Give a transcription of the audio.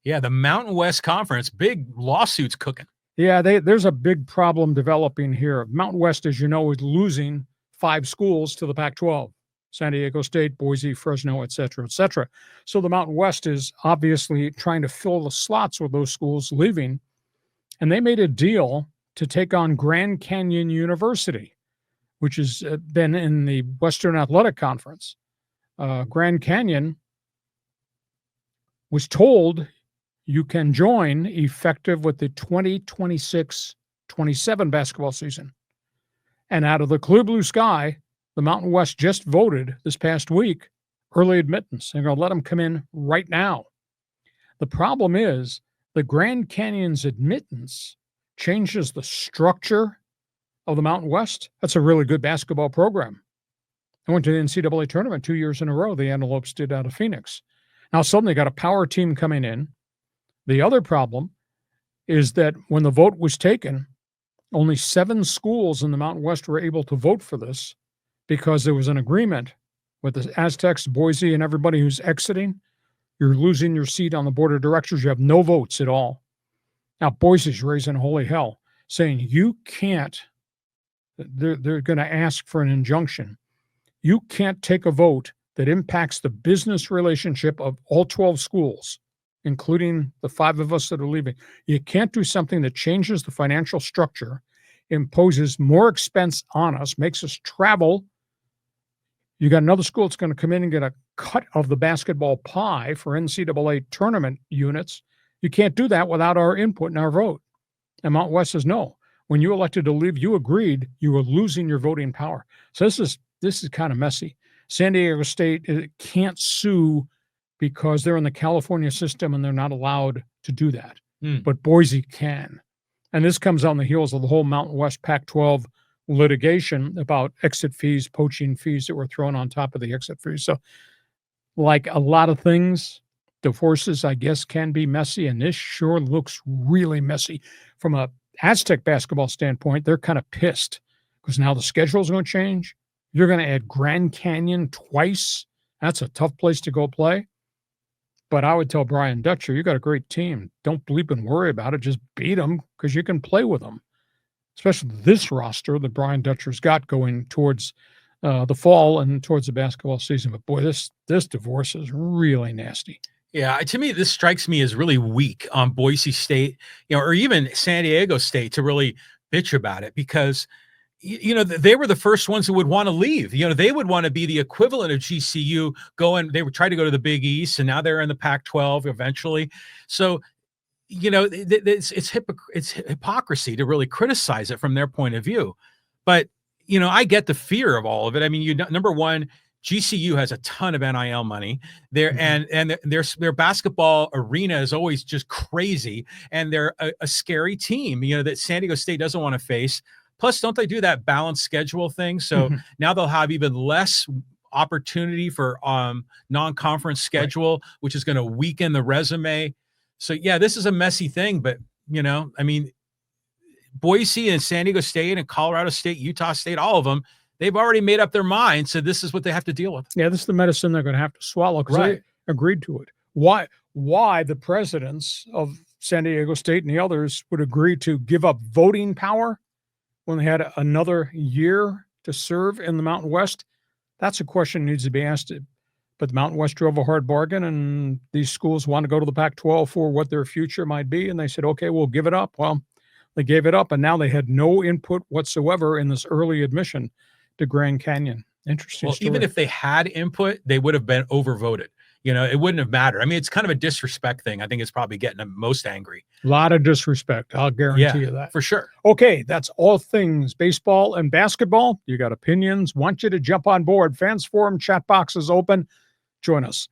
Yeah, the Mountain West Conference, big lawsuits cooking. Yeah, there's a big problem developing here. Mountain West, as you know, is losing 5 schools to the Pac-12. San Diego State, Boise, Fresno, et cetera, et cetera. So the Mountain West is obviously trying to fill the slots with those schools leaving. And they made a deal to take on Grand Canyon University, which has been in the Western Athletic Conference. Grand Canyon was told you can join effective with the 2026-27 basketball season. And out of the clear blue sky, the Mountain West just voted this past week early admittance. They're going to let them come in right now. The problem is the Grand Canyon's admittance changes the structure of the Mountain West. That's a really good basketball program. I went to the NCAA tournament 2 years in a row. The Antelopes did out of Phoenix. Now suddenly got a power team coming in. The other problem is that when the vote was taken, only 7 schools in the Mountain West were able to vote for this because there was an agreement with the Aztecs, Boise, and everybody who's exiting. You're losing your seat on the board of directors. You have no votes at all. Now, Boise's raising holy hell, saying you can't, they're going to ask for an injunction. You can't take a vote that impacts the business relationship of all 12 schools, including the 5 of us that are leaving. You can't do something that changes the financial structure, imposes more expense on us, makes us travel. You got another school that's going to come in and get a cut of the basketball pie for NCAA tournament units. You can't do that without our input and our vote. And Mount West says, no, when you elected to leave, you agreed you were losing your voting power. So this is kind of messy. San Diego State can't sue because they're in the California system and they're not allowed to do that. But Boise can. And this comes on the heels of the whole Mountain West Pac-12 litigation about exit fees, poaching fees that were thrown on top of the exit fees. So like a lot of things, divorces, I guess, can be messy. And this sure looks really messy. From a Aztec basketball standpoint, they're kind of pissed because now the schedule is going to change. You're going to add Grand Canyon twice. That's a tough place to go play. But I would tell Brian Dutcher, you got a great team. Don't bleep and worry about it. Just beat them because you can play with them. Especially this roster that Brian Dutcher's got going towards the fall and towards the basketball season. But boy, this divorce is really nasty. Yeah, to me, this strikes me as really weak on Boise State, or even San Diego State to really bitch about it because, they were the first ones who would want to leave. They would want to be the equivalent of GCU going. They would try to go to the Big East, and now they're in the Pac-12 eventually. So, it's hypocrisy to really criticize it from their point of view. But, I get the fear of all of it. I mean, number one, GCU has a ton of NIL money there, and their basketball arena is always just crazy, and they're a scary team, that San Diego State doesn't want to face. Plus, don't they do that balanced schedule thing? So now they'll have even less opportunity for non-conference schedule, which is going to weaken the resume. So yeah, this is a messy thing, but I mean, Boise and San Diego State and Colorado State, Utah State, all of them, they've already made up their mind. So this is what they have to deal with. Yeah, this is the medicine they're going to have to swallow because they agreed to it. Why the presidents of San Diego State and the others would agree to give up voting power when they had another year to serve in the Mountain West, that's a question that needs to be asked. But the Mountain West drove a hard bargain, and these schools want to go to the Pac-12 for what their future might be, and they said, okay, we'll give it up. Well, they gave it up, and now they had no input whatsoever in this early admission to Grand Canyon. Interesting story. Even if they had input, they would have been overvoted. It wouldn't have mattered. I mean, it's kind of a disrespect thing. I think it's probably getting them most angry. A lot of disrespect. I'll guarantee you that. For sure. Okay, that's all things baseball and basketball. You got opinions. Want you to jump on board. Fans Forum chat box is open. Join us.